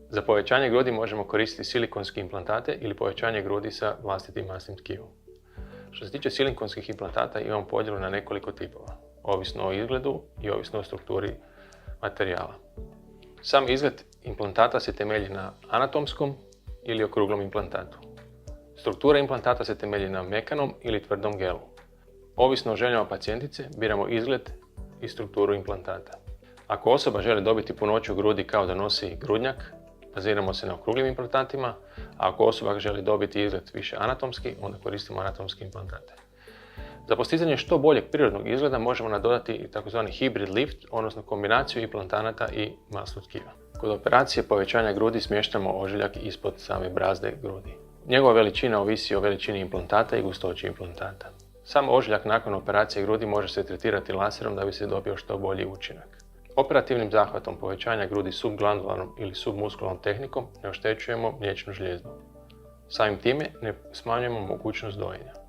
Za povećanje grudi možemo koristiti silikonske implantate ili povećanje grudi sa vlastitim masnim tkivom. Što se tiče silikonskih implantata, imamo podjelu na nekoliko tipova, ovisno o izgledu i ovisno o strukturi materijala. Sam izgled implantata se temelji na anatomskom ili okruglom implantatu. Struktura implantata se temelji na mekanom ili tvrdom gelu. Ovisno o željama pacijentice, biramo izgled i strukturu implantata. Ako osoba želi dobiti punoću grudi kao da nosi grudnjak, baziramo se na okruglim implantatima, a ako osoba želi dobiti izgled više anatomski, onda koristimo anatomske implantate. Za postizanje što boljeg prirodnog izgleda možemo nadodati i tzv. Hybrid lift, odnosno kombinaciju implantanata i masnog tkiva. Kod operacije povećanja grudi smještamo ožiljak ispod same brazde grudi. Njegova veličina ovisi o veličini implantata i gustoći implantata. Sam ožiljak nakon operacije grudi može se tretirati laserom da bi se dobio što bolji učinak. Operativnim zahvatom povećanja grudi subglandularnom ili submuskularnom tehnikom ne oštećujemo mliječnu žlijezdu. Samim time ne smanjujemo mogućnost dojenja.